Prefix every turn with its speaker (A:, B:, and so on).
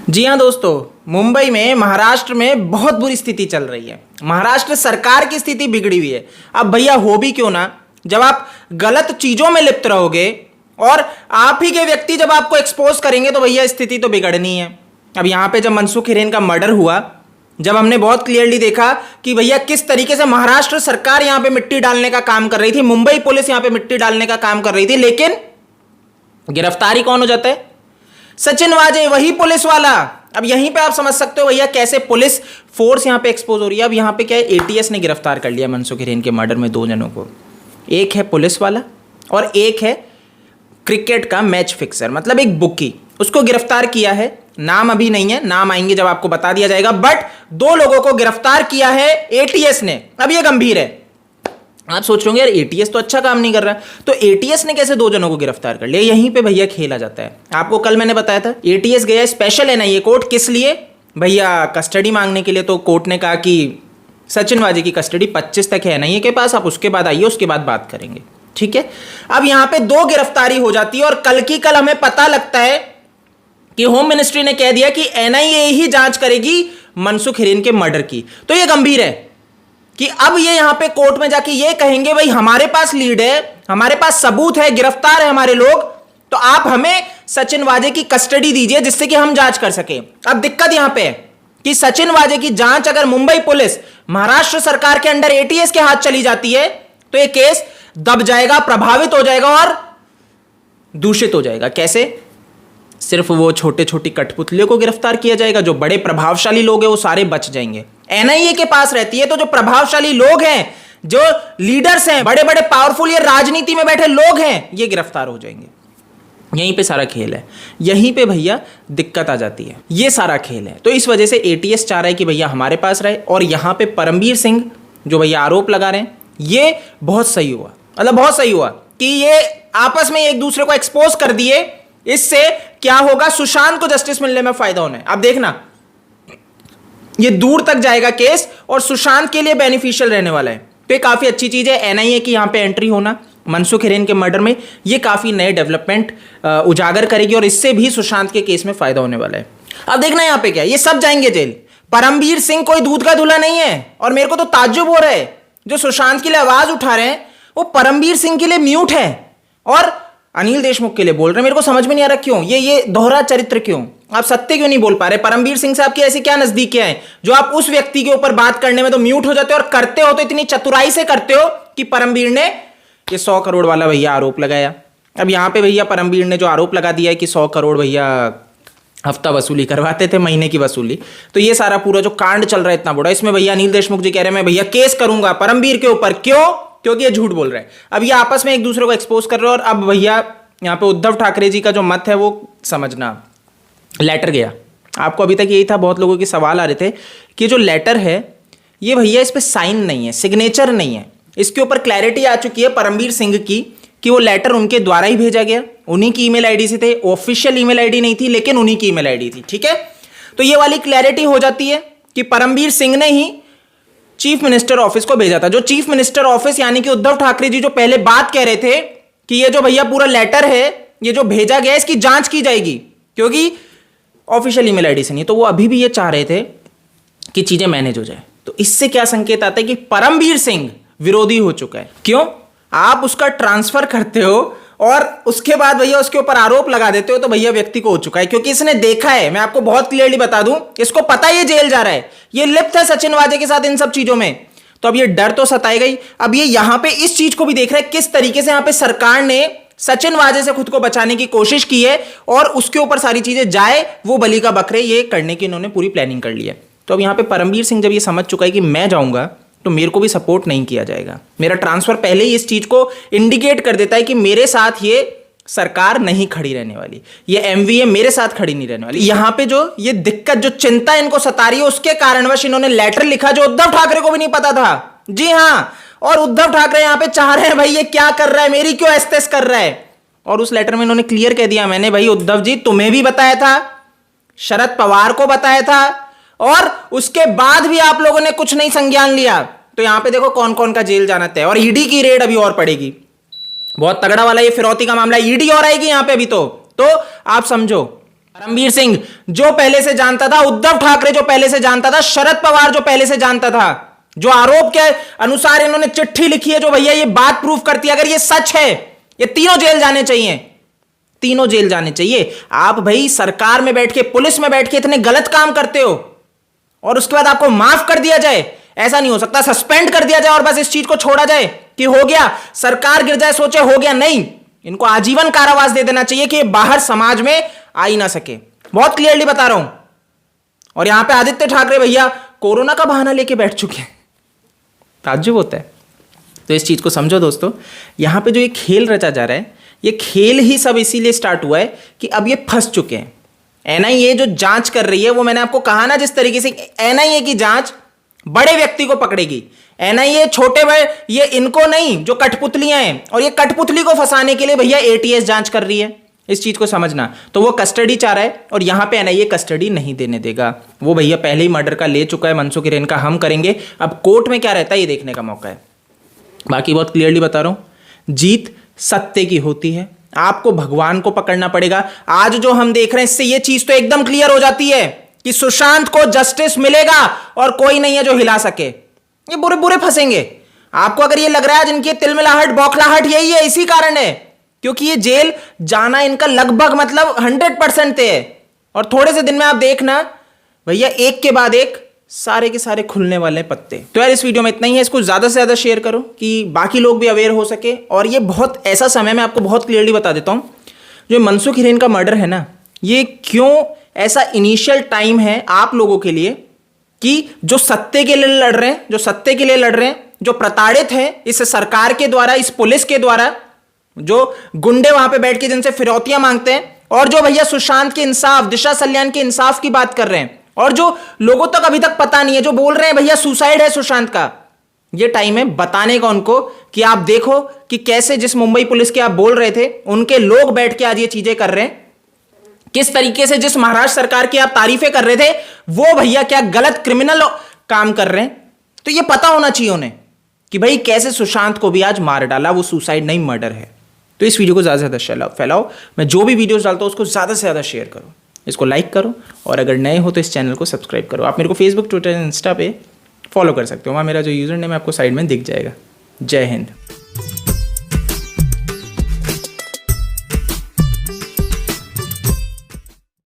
A: जी हाँ दोस्तों, मुंबई में महाराष्ट्र में बहुत बुरी स्थिति चल रही है। महाराष्ट्र सरकार की स्थिति बिगड़ी हुई है। अब भैया हो भी क्यों ना, जब आप गलत चीजों में लिप्त रहोगे और आप ही के व्यक्ति जब आपको एक्सपोज करेंगे तो भैया स्थिति तो बिगड़नी है। अब यहां पे जब मनसुख हिरेन का मर्डर हुआ, जब हमने बहुत क्लियरली देखा कि भैया किस तरीके से महाराष्ट्र सरकार यहां पे मिट्टी डालने का काम कर रही थी, मुंबई पुलिस यहां पे मिट्टी डालने का काम कर रही थी, लेकिन गिरफ्तारी कौन हो जाता है? सचिन वाजे, वही पुलिस वाला। अब यहीं पे आप समझ सकते हो भैया कैसे पुलिस फोर्स यहां पे एक्सपोज हो रही है। अब यहां पे क्या है, एटीएस ने गिरफ्तार कर लिया मनसुख हिरेन के मर्डर में 2 जनों को। एक है पुलिस वाला और एक है क्रिकेट का मैच फिक्सर, मतलब एक बुकी, उसको गिरफ्तार किया है। नाम अभी नहीं है, नाम आएंगे जब आपको बता दिया जाएगा, बट 2 लोगों को गिरफ्तार किया है एटीएस ने। अब ये गंभीर है। आप सोच रहे होंगे यार एटीएस तो अच्छा काम नहीं कर रहा, तो एटीएस ने कैसे 2 जनों को गिरफ्तार कर लिया? यहीं पे भैया खेला जाता है। आपको कल मैंने बताया था एटीएस गया स्पेशल एनआईए कोर्ट, किस लिए भैया? कस्टडी मांगने के लिए। तो कोर्ट ने कहा कि सचिन वाजे की कस्टडी 25 तक है एनआईए के पास, आप उसके बाद आइए, उसके बाद बात करेंगे। ठीक है, अब यहां पे 2 गिरफ्तारी हो जाती है और कल की कल हमें पता लगता है कि होम मिनिस्ट्री ने कह दिया कि एनआईए ही जांच करेगी मनसुख हिरेन के मर्डर की। तो यह गंभीर है कि अब ये यहां पे कोर्ट में जाके ये कहेंगे भाई हमारे पास लीड है, हमारे पास सबूत है, गिरफ्तार है हमारे लोग, तो आप हमें सचिन वाजे की कस्टडी दीजिए जिससे कि हम जांच कर सके। अब दिक्कत यहां पे है कि सचिन वाजे की जांच अगर मुंबई पुलिस महाराष्ट्र सरकार के अंडर एटीएस के हाथ चली जाती है तो ये केस दब जाएगा, प्रभावित हो जाएगा और दूषित हो जाएगा। कैसे? सिर्फ वो छोटे छोटी कठपुतलियों को गिरफ्तार किया जाएगा, जो बड़े प्रभावशाली लोग हैं वो सारे बच जाएंगे। एनआईए के पास रहती है तो जो प्रभावशाली लोग हैं, जो लीडर्स हैं, बड़े बड़े पावरफुल ये राजनीति में बैठे लोग हैं, ये गिरफ्तार हो जाएंगे। यहीं पे सारा खेल है, यहीं पे भैया दिक्कत आ जाती है, ये सारा खेल है। तो इस वजह से एटीएस चाह रहा है कि भैया हमारे पास रहे। और यहां पे परमबीर सिंह जो भैया आरोप लगा रहे हैं, ये बहुत सही हुआ, मतलब बहुत सही हुआ कि ये आपस में एक दूसरे को एक्सपोज कर दिए। इससे क्या होगा, सुशांत को जस्टिस मिलने में फायदा होना है। अब देखना ये दूर तक जाएगा केस और सुशांत के लिए बेनिफिशियल रहने वाला है। तो ये काफी अच्छी चीज है एनआईए की यहां पे एंट्री होना मनसुख हिरेन के मर्डर में, ये काफी नए डेवलपमेंट उजागर करेगी और इससे भी सुशांत के केस में फायदा होने वाला है। अब देखना यहां पे क्या, ये सब जाएंगे जेल। परमबीर सिंह कोई दूध का धुला नहीं है। और मेरे को तो ताज्जुब हो रहा है, जो सुशांत के लिए आवाज उठा रहे हैं वो परमबीर सिंह के लिए म्यूट है और अनिल देशमुख के लिए बोल रहे हैं। मेरे को समझ में नहीं आ रहा क्यों, ये दोहरा चरित्र क्यों? आप सत्य क्यों नहीं बोल पा रहे? परमबीर सिंह साहब की ऐसी क्या नजदीकियां हैं जो आप उस व्यक्ति के ऊपर बात करने में तो म्यूट हो जाते हो, और करते हो तो इतनी चतुराई से करते हो कि परमबीर ने ये 100 करोड़ वाला भैया आरोप लगाया। अब यहां पे भैया परमबीर ने जो आरोप लगा दिया है कि 100 करोड़ भैया हफ्ता वसूली करवाते थे, महीने की वसूली, तो ये सारा पूरा जो कांड चल रहा है इतना बड़ा, इसमें भैया अनिल देशमुख जी कह रहे हैं मैं भैया केस करूंगा परमबीर के ऊपर। क्यों? क्योंकि ये झूठ बोल रहे हैं। अब ये आपस में एक दूसरे को एक्सपोज कर रहे हो। और अब भैया यहां पे उद्धव ठाकरे जी का जो मत है वो समझना, लेटर गया, आपको अभी तक यही था, बहुत लोगों के सवाल आ रहे थे कि जो लेटर है ये भैया इस पे साइन नहीं है, सिग्नेचर नहीं है। इसके ऊपर क्लैरिटी आ चुकी है परमबीर सिंह की कि वो लेटर उनके द्वारा ही भेजा गया, उन्हीं की ईमेल आईडी से थे, ऑफिशियल ईमेल आईडी नहीं थी लेकिन उन्हीं की ईमेल आईडी थी। ठीक है, तो ये वाली क्लैरिटी हो जाती है कि परमबीर सिंह ने ही चीफ मिनिस्टर ऑफिस को भेजा था। जो चीफ मिनिस्टर ऑफिस यानी कि उद्धव ठाकरे जी जो पहले बात कह रहे थे कि ये जो भैया पूरा लेटर है ये जो भेजा गया इसकी जांच की जाएगी क्योंकि ऑफिशियल ईमेल आईडी से नहीं, तो वो अभी भी ये चाह रहे थे कि चीजें मैनेज हो जाए। तो इससे क्या संकेत आता है कि परमबीर सिंह विरोधी हो चुका है। क्यों? आप उसका ट्रांसफर करते हो और उसके बाद भैया उसके ऊपर आरोप लगा देते हो, तो भैया व्यक्ति को हो चुका है क्योंकि इसने देखा है। मैं आपको बहुत क्लियरली बता दूं, इसको पता है ये जेल जा रहा है, ये लिप्त है सचिन वाजे के साथ इन सब चीजों में, तो अब ये डर तो सताएगा ही। अब ये यहां पे इस चीज को भी देख रहा है किस तरीके से यहां पे सरकार ने सचिन वाजे से खुद को बचाने की कोशिश की है और उसके ऊपर सारी चीजें जाए वो बलि का बकरे, ये करने की इन्होंने पूरी प्लानिंग कर ली है। तो अब यहां पे परमबीर सिंह जब ये समझ चुका है कि मैं जाऊंगा तो मेरे को भी सपोर्ट नहीं किया जाएगा, मेरा ट्रांसफर पहले ही इस चीज को इंडिकेट कर देता है कि मेरे साथ ये सरकार नहीं खड़ी रहने वाली, ये एमवीए मेरे साथ खड़ी नहीं रहने वाली। यहां पे जो ये दिक्कत, जो चिंता इनको सता रही है, उसके कारणवश इन्होंने लेटर लिखा जो उद्धव ठाकरे को भी नहीं पता था। जी हां, और उद्धव ठाकरे यहां पे चाह रहे हैं भाई ये क्या कर रहा है, मेरी क्यों एस्तेस कर रहा है। और उस लेटर में इन्होंने क्लियर कह दिया, मैंने भाई उद्धव जी तुम्हें भी बताया था, शरद पवार को बताया था, और उसके बाद भी आप लोगों ने कुछ नहीं संज्ञान लिया। तो यहां पे देखो कौन कौन का जेल जाना तय, और ईडी की रेड अभी और पड़ेगी, बहुत तगड़ा वाला ये फिरौती का मामला, ईडी और आएगी यहां पे अभी। तो आप समझो धर्मवीर सिंह जो पहले से जानता था, उद्धव ठाकरे जो पहले से जानता था, शरद पवार जो पहले से जानता था, जो आरोप के अनुसार इन्होंने चिट्ठी लिखी है जो भैया ये बात प्रूव करती है, अगर ये सच है, ये तीनों जेल जाने चाहिए, तीनों जेल जाने चाहिए। आप भाई सरकार में बैठ के, पुलिस में बैठ के इतने गलत काम करते हो और उसके बाद आपको माफ कर दिया जाए, ऐसा नहीं हो सकता। सस्पेंड कर दिया जाए और बस इस चीज को छोड़ा जाए कि हो गया, सरकार गिर जाए सोचे हो गया, नहीं, इनको आजीवन कारावास दे देना चाहिए कि बाहर समाज में आ ही ना सके। बहुत क्लियरली बता रहा हूं। और यहां पे आदित्य ठाकरे भैया कोरोना का बहाना लेके बैठ चुके हैं, ताज्जुब होता है। तो इस चीज को समझो दोस्तों, यहां पे जो ये खेल रचा जा रहा है, ये खेल ही सब इसीलिए स्टार्ट हुआ है कि अब ये फंस चुके हैं। एनआईए जो जांच कर रही है, वो मैंने आपको कहा ना, जिस तरीके से एनआईए की जांच बड़े व्यक्ति को पकड़ेगी, एनआईए छोटे बड़े ये इनको नहीं, जो कठपुतलियां हैं, और ये कठपुतली को फंसाने के लिए भैया एटीएस जांच कर रही है। इस चीज को समझना। तो वो कस्टडी चाह रहा है और यहां पे एनआईए कस्टडी नहीं देने देगा। वो भैया पहले ही मर्डर का ले चुका है, मनसुख हिरेन का हम करेंगे, अब कोर्ट में क्या रहता है ये देखने का मौका है। बाकी बहुत क्लियरली बता रहा हूं, जीत सत्य की होती है, आपको भगवान को पकड़ना पड़ेगा। आज जो हम देख रहे हैं, इससे ये चीज तो एकदम क्लियर हो जाती है कि सुशांत को जस्टिस मिलेगा और कोई नहीं है जो हिला सके। ये बुरे बुरे फंसेंगे। आपको अगर ये लग रहा है जिनकी तिलमिलाहट बौखलाहट यही है, इसी कारण है क्योंकि ये जेल जाना इनका लगभग मतलब 100% तय है। और थोड़े से दिन में आप देखना भैया एक के बाद एक सारे के सारे खुलने वाले पत्ते। तो यार इस वीडियो में इतना ही है, इसको ज्यादा से ज्यादा शेयर करो कि बाकी लोग भी अवेयर हो सके। और ये बहुत ऐसा समय मैं आपको बहुत क्लियरली बता देता हूं, जो मनसुख हिरेन का मर्डर है ना, ये क्यों ऐसा इनिशियल टाइम है आप लोगों के लिए कि जो सत्य के लिए लड़ रहे हैं, जो सत्य के लिए लड़ रहे हैं, जो प्रताड़ित हैं इस सरकार के द्वारा, इस पुलिस के द्वारा, जो गुंडे वहां पे बैठ के जिनसे फिरौतियां मांगते हैं, और जो भैया सुशांत के इंसाफ, दिशा सल्यान के इंसाफ की बात कर रहे हैं, और जो लोगों तक अभी तक पता नहीं है, जो बोल रहे हैं भैया सुसाइड है सुशांत का। ये टाइम है बताने का उनको कि आप देखो कि कैसे जिस मुंबई पुलिस के आप बोल रहे थे, उनके लोग बैठ के आज ये चीजें कर रहे हैं। किस तरीके से जिस महाराष्ट्र सरकार की आप तारीफें कर रहे थे, वो भैया क्या गलत क्रिमिनल काम कर रहे हैं। तो ये पता होना चाहिए उन्हें कि भाई कैसे सुशांत को भी आज मार डाला, वो सुसाइड नहीं मर्डर है। तो इस वीडियो को ज़्यादा से ज़्यादा फैलाओ। मैं जो भी वीडियोस डालता हूँ उसको ज़्यादा से ज़्यादा शेयर करो, इसको लाइक करो, और अगर नए हो तो इस चैनल को सब्सक्राइब करो। आप मेरे को फेसबुक, ट्विटर, इंस्टा पे फॉलो कर सकते हो, वहाँ मेरा जो यूज़र नेम है आपको साइड में दिख जाएगा। जय हिंद।